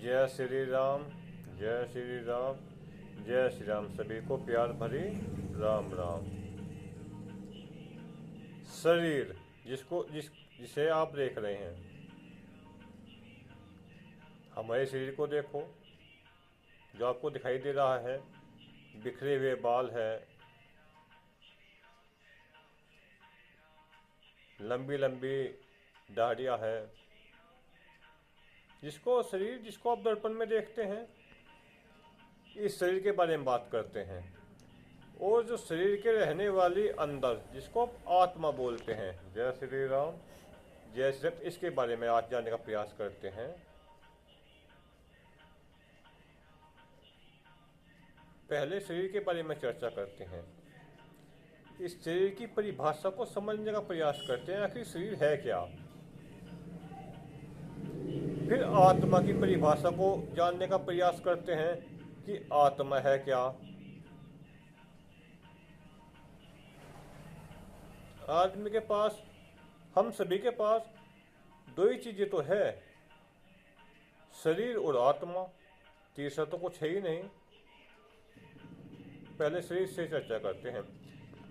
जय श्री राम। जय श्री राम। जय श्री राम। सभी को प्यार भरी राम राम। शरीर जिसे आप देख रहे हैं, हमारे शरीर को देखो। जो आपको दिखाई दे रहा है, बिखरे हुए बाल है, लंबी लंबी दाढ़ियाँ है, जिसको आप दर्पण में देखते हैं, इस शरीर के बारे में बात करते हैं। और जो शरीर के रहने वाली अंदर, जिसको आप आत्मा बोलते हैं, जय श्री राम, जय श्री राम, इसके बारे में आज जानने का प्रयास करते हैं। पहले शरीर के बारे में चर्चा करते हैं। इस शरीर की परिभाषा को समझने का प्रयास करते हैं, आखिर शरीर है क्या। फिर आत्मा की परिभाषा को जानने का प्रयास करते हैं कि आत्मा है क्या। आदमी के पास, हम सभी के पास दो ही चीजें तो है, शरीर और आत्मा। तीसरा तो कुछ है ही नहीं। पहले शरीर से चर्चा करते हैं,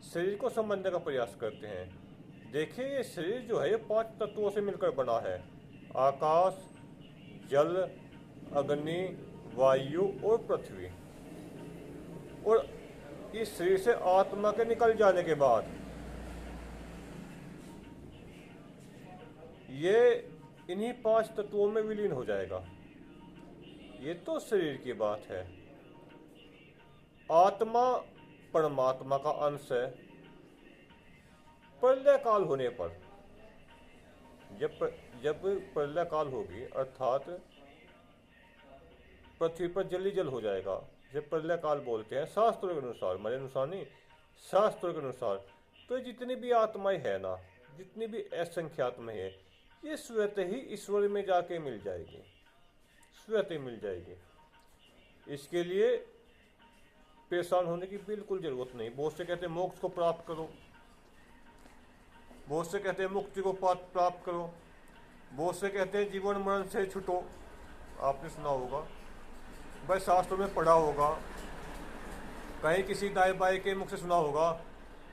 शरीर को समझने का प्रयास करते हैं। देखिए, ये शरीर जो है, ये 5 तत्वों से मिलकर बना है। आकाश, जल, अग्नि, वायु और पृथ्वी। और इस शरीर से आत्मा के निकल जाने के बाद ये इन्हीं 5 तत्वों में विलीन हो जाएगा। ये तो शरीर की बात है। आत्मा परमात्मा का अंश है। प्रलय काल होने पर, जब प्रलय काल होगी, अर्थात पृथ्वी पर जल ही जल हो जाएगा, जब प्रलय काल बोलते हैं शास्त्रों के अनुसार, मेरे अनुसार नहीं, शास्त्रों के अनुसार, तो जितनी भी आत्माएं है ना, जितनी भी असंख्य आत्माएं है, ये स्वतः ही ईश्वर में जाके मिल जाएगी, स्वतः मिल जाएगी। इसके लिए परेशान होने की बिल्कुल जरूरत नहीं। बहुत से कहते हैं मोक्ष को प्राप्त करो, बहुत से कहते हैं मुक्ति को प्राप्त करो, बहुत से कहते हैं जीवन मरण से छूटो। आपने सुना होगा, भाई शास्त्रों में पढ़ा होगा, कहीं किसी दाई बाई के मुख से सुना होगा,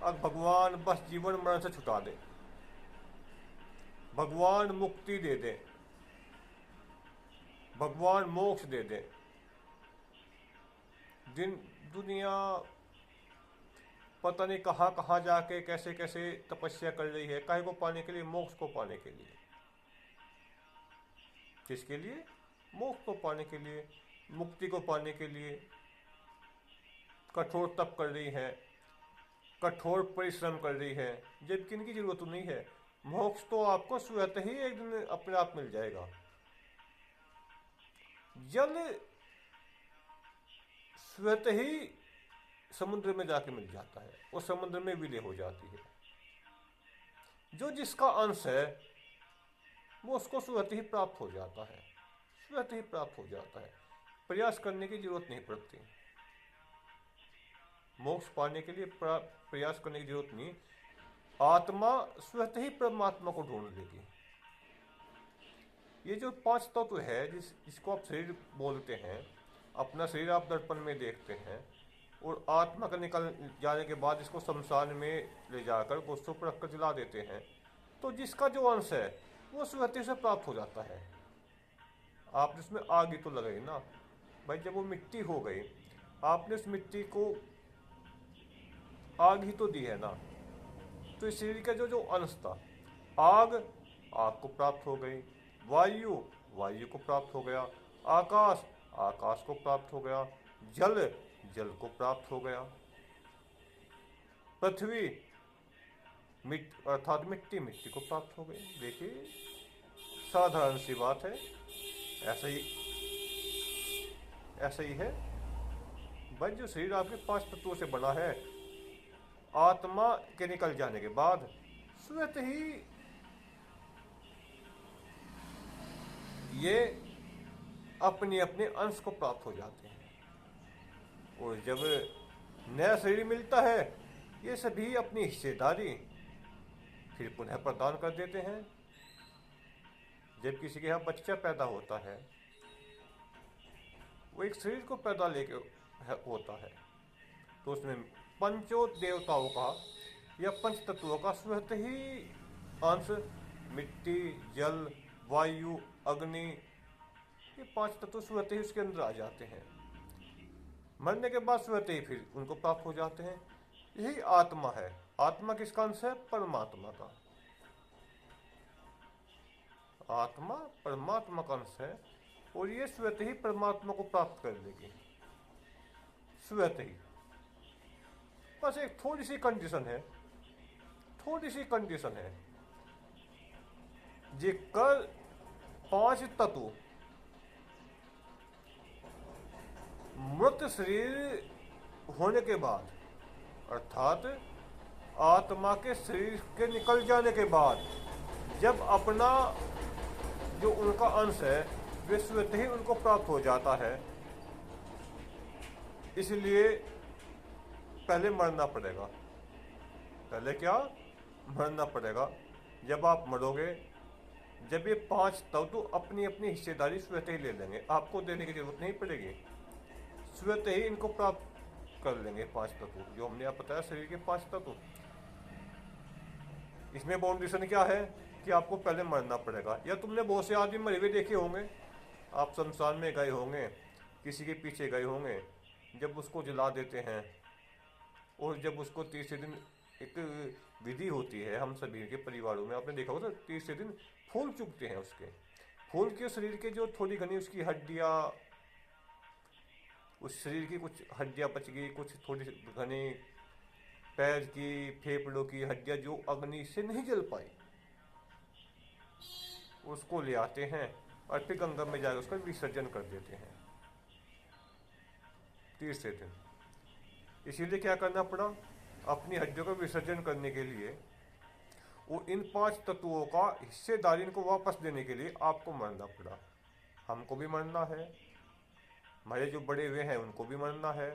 अब भगवान बस जीवन मरण से छुटा दे, भगवान मुक्ति दे दे, भगवान मोक्ष दे दे। दुनिया पता नहीं कहाँ कहाँ जाके कैसे कैसे तपस्या कर रही है, काहे को पाने के लिए, मोक्ष को पाने के लिए। किसके लिए? मोक्ष को पाने के लिए, मुक्ति को पाने के लिए कठोर तप कर रही है, कठोर परिश्रम कर रही है, जबकि इनकी जरूरत नहीं है। मोक्ष तो आपको स्वतः ही एक दिन अपने आप मिल जाएगा। जल स्वतः ही समुद्र में जाके मिल जाता है और समुद्र में विलय हो जाती है। जो जिसका अंश है वो उसको स्वतः ही प्राप्त हो जाता है, स्वतः ही प्राप्त हो जाता है। प्रयास करने की जरूरत नहीं पड़ती। मोक्ष पाने के लिए प्रयास करने की जरूरत नहीं। आत्मा स्वतः ही परमात्मा को ढूंढ लेगी। ये जो 5 तत्व है, जिसको आप शरीर बोलते हैं, अपना शरीर आप दर्पण में देखते हैं और आत्मा का निकल जाने के बाद इसको शमशान में ले जाकर गोस्तों पर रखकर जला देते हैं, तो जिसका जो अंश है वो स्वतः से प्राप्त हो जाता है। आपने उसमें आग ही तो लगाई ना भाई, जब वो मिट्टी हो गई, आपने उस मिट्टी को आग ही तो दी है ना। तो इस शरीर का जो अंश था, आग को प्राप्त हो गई, वायु को प्राप्त हो गया, आकाश को प्राप्त हो गया, जल को प्राप्त हो गया, पृथ्वी अर्थात मिट्टी को प्राप्त हो गई। देखिए, साधारण सी बात है। ऐसा ही है भाई। जो शरीर आपके 5 तत्वों से बना है, आत्मा के निकल जाने के बाद स्वतः ही ये अपने अपने अंश को प्राप्त हो जाते हैं। और जब नया शरीर मिलता है, ये सभी अपनी हिस्सेदारी फिर पुनः प्रदान कर देते हैं। जब किसी के यहाँ बच्चा पैदा होता है वो एक शरीर को पैदा लेके होता है। तो उसमें पंचों देवताओं का या पंच तत्वों का स्वतः ही अंश, मिट्टी, जल, वायु, अग्नि, ये 5 तत्व स्वतः ही उसके अंदर आ जाते हैं। मरने के बाद स्वतः ही फिर उनको प्राप्त हो जाते हैं। यही आत्मा है। आत्मा किसका अंश है? परमात्मा का। आत्मा परमात्मा का अंश है और ये स्वतः ही परमात्मा को प्राप्त कर लेगी, स्वतः ही। बस एक थोड़ी सी कंडीशन है, थोड़ी सी कंडीशन है, जेकर 5 तत्व मृत शरीर होने के बाद, अर्थात आत्मा के शरीर के निकल जाने के बाद, जब अपना जो उनका अंश है वे स्वतः ही उनको प्राप्त हो जाता है, इसलिए पहले मरना पड़ेगा। पहले क्या? मरना पड़ेगा। जब आप मरोगे, जब ये 5 तत्व अपनी अपनी हिस्सेदारी स्वतः ही ले लेंगे, आपको देने की जरूरत नहीं पड़ेगी, स्वतः ही इनको प्राप्त कर लेंगे 5 तत्व, जो हमने आप बताया शरीर के 5 तत्व। इसमें बाउंडेशन क्या है कि आपको पहले मरना पड़ेगा। या तुमने बहुत से आदमी मरे हुए देखे होंगे, आप शमशान में गए होंगे, किसी के पीछे गए होंगे, जब उसको जला देते हैं और जब उसको 30 दिन एक विधि होती है हम सभी के परिवारों में, आपने देखा होगा, 30 दिन फूल चुगते हैं उसके, फूल के शरीर के जो थोड़ी घनी उसकी हड्डियाँ, उस शरीर की कुछ हड्डियाँ बच गई, कुछ थोड़ी घनी पैर की, फेफड़ों की हड्डियाँ जो अग्नि से नहीं जल पाई, उसको ले आते हैं और फिर गंगा में जाकर उसका विसर्जन कर देते हैं 30 दिन। इसीलिए क्या करना पड़ा? अपनी हड्डियों का विसर्जन करने के लिए, वो इन 5 तत्वों का हिस्सेदारी इनको वापस देने के लिए आपको मरना पड़ा। हमको भी मरना है, हमारे जो बड़े हुए हैं उनको भी मरना है,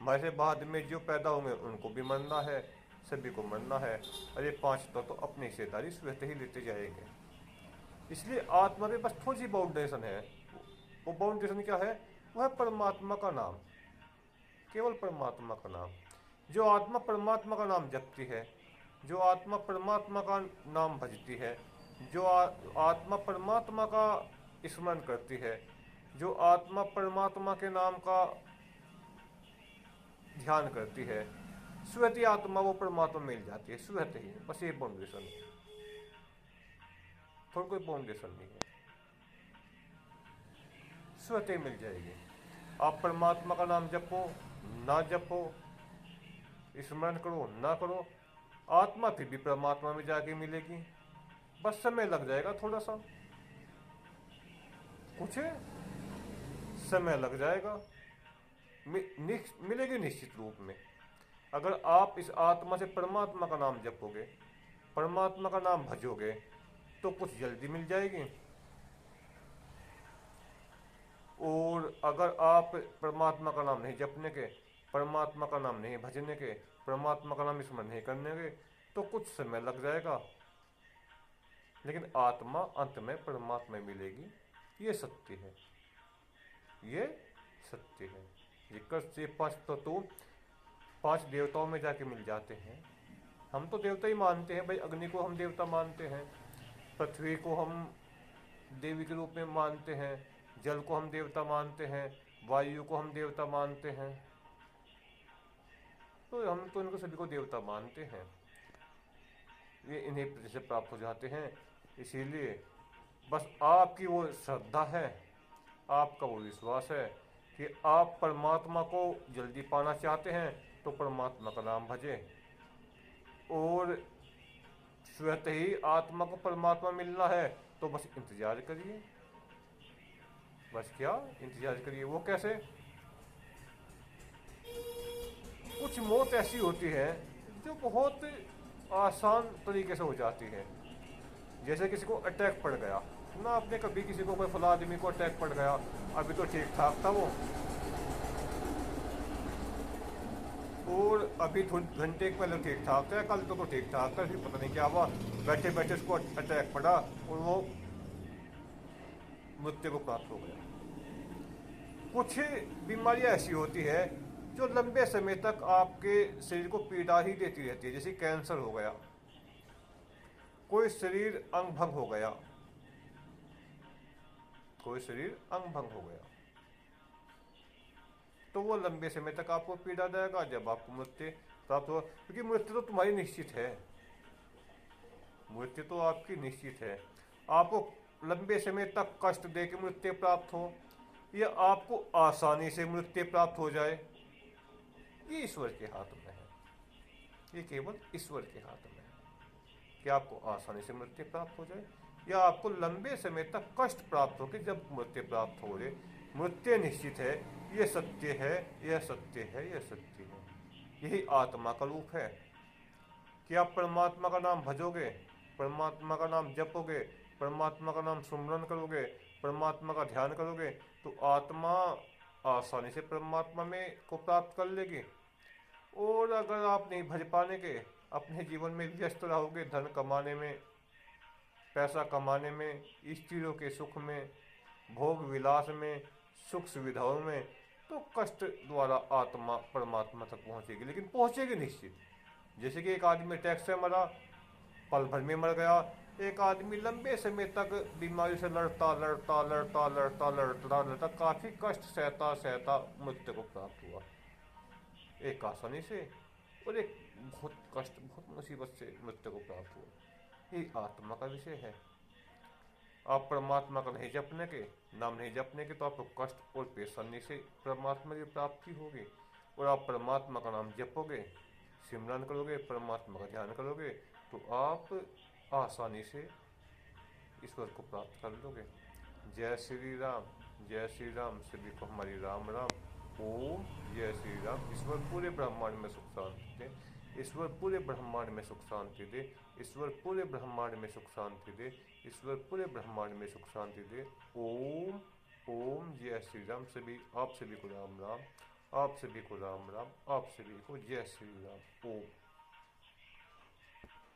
हमारे बाद में जो पैदा होंगे उनको भी मरना है, सभी को मरना है। और ये 5 तत्व अपनी हिस्सेदारी स्वतः ही लेते जाएंगे। इसलिए आत्मा के बस थोड़ी सी बाउंडेशन है। वो बाउंडेशन क्या है? वह है परमात्मा का नाम, केवल परमात्मा का नाम। जो आत्मा परमात्मा का नाम जपती है, जो आत्मा परमात्मा का नाम भजती है, जो आत्मा परमात्मा का स्मरण करती है, जो आत्मा परमात्मा के नाम का ध्यान करती है, स्वतः ही आत्मा वो परमात्मा मिल जाती है, स्वतः ही। बस ये बाउंडेशन है, और कोई बाउंडेशन नहीं है, स्वतः मिल जाएगी। आप परमात्मा का नाम जपो ना जपो, स्मरण करो ना करो, आत्मा फिर भी परमात्मा में जाके मिलेगी। बस समय लग जाएगा, थोड़ा सा कुछ समय लग जाएगा, मिलेगी निश्चित रूप में। अगर आप इस आत्मा से परमात्मा का नाम जपोगे, परमात्मा का नाम भजोगे, तो कुछ जल्दी मिल जाएगी। और अगर आप परमात्मा का नाम नहीं जपने के, परमात्मा का नाम नहीं भजने के, परमात्मा का नाम स्मरण नहीं करने के, तो कुछ समय लग जाएगा, लेकिन आत्मा अंत में परमात्मा मिलेगी। ये सत्य है, ये सत्य है। ये 5 तत्व 5 देवताओं में जाके मिल जाते हैं। हम तो देवता ही मानते हैं भाई, अग्नि को हम देवता मानते हैं, पृथ्वी को हम देवी के रूप में मानते हैं, जल को हम देवता मानते हैं, वायु को हम देवता मानते हैं, तो हम तो इनको सभी को देवता मानते हैं। ये इन्हीं से प्राप्त हो जाते हैं। इसीलिए बस आपकी वो श्रद्धा है, आपका वो विश्वास है कि आप परमात्मा को जल्दी पाना चाहते हैं, तो परमात्मा का नाम भजें, और स्वतः ही आत्मा को परमात्मा मिलना है तो बस इंतजार करिए। बस क्या इंतजार करिए। वो कैसे? कुछ मौत ऐसी होती है जो बहुत आसान तरीके से हो जाती है। जैसे किसी को अटैक पड़ गया ना, आपने कभी किसी को, कोई फला आदमी को अटैक पड़ गया, अभी तो ठीक ठाक था वो, और अभी थोड़ी घंटे पहले ठीक ठाक था, कल तो ठीक ठाक था, फिर पता नहीं क्या हुआ, बैठे बैठे उसको अटैक पड़ा और वो मृत्यु को प्राप्त हो गया। कुछ बीमारियां ऐसी होती है जो लंबे समय तक आपके शरीर को पीड़ा ही देती रहती है, जैसे कैंसर हो गया, कोई शरीर अंग भंग हो गया, कोई शरीर अंग भंग हो गया, तो वो लंबे समय तक आपको पीड़ा देगा जब आपको मृत्यु प्राप्त हो, क्योंकि मृत्यु तो तुम्हारी निश्चित है, मृत्यु तो आपकी निश्चित है। आपको लंबे समय तक कष्ट दे के मृत्यु प्राप्त हो या आपको आसानी से मृत्यु प्राप्त हो जाए, ये ईश्वर के हाथ में है, ये केवल ईश्वर के हाथ में है कि आपको आसानी से मृत्यु प्राप्त हो जाए या आपको लंबे समय तक कष्ट प्राप्त हो कि जब मृत्यु प्राप्त हो जाए। मृत्यु निश्चित है, ये सत्य है, यह सत्य है, यह सत्य है। यही आत्मा का रूप है कि आप परमात्मा का नाम भजोगे, परमात्मा का नाम जपोगे, परमात्मा का नाम सुमरन करोगे, परमात्मा का ध्यान करोगे, तो आत्मा आसानी से परमात्मा में को प्राप्त कर लेगी। और अगर आप नहीं भज पाने के, अपने जीवन में व्यस्त रहोगे, धन कमाने में, पैसा कमाने में, स्त्रियों के सुख में, भोग विलास में, सुख सुविधाओं में, तो कष्ट द्वारा आत्मा परमात्मा तक पहुंचेगी, लेकिन पहुंचेगी निश्चित। जैसे कि एक आदमी टैक्स से मरा, पल भर में मर गया, एक आदमी लंबे समय तक बीमारी से लड़ता लड़ता लड़ता लड़ता लड़ता लड़ता काफी कष्ट सहता सहता मृत्यु को प्राप्त हुआ, एक आसानी से, और एक बहुत कष्ट बहुत मुसीबत से मृत्यु को प्राप्त हुआ। ये आत्मा का विषय है। आप परमात्मा का नहीं जपने के, नाम नहीं जपने के, तो आपको कष्ट और परेशानी से परमात्मा की प्राप्ति होगी। और आप परमात्मा का नाम जपोगे, सिमरन करोगे, परमात्मा का ध्यान करोगे, तो आप आसानी से ईश्वर को प्राप्त कर लोगे। जय श्री राम, जय श्री राम। सभी को हमारी राम राम। ओम जय श्री राम। ईश्वर पूरे ब्रह्मांड में सुख शांति दे, ईश्वर पूरे ब्रह्मांड में सुख शांति दे, ईश्वर पूरे ब्रह्मांड में सुख शांति दे, ईश्वर पूरे ब्रह्मांड में सुख शांति दे। ओम ओम जय श्री राम। सभी आप सभी को राम राम, आप सभी को राम राम, आप सभी को जय श्री राम। ओम।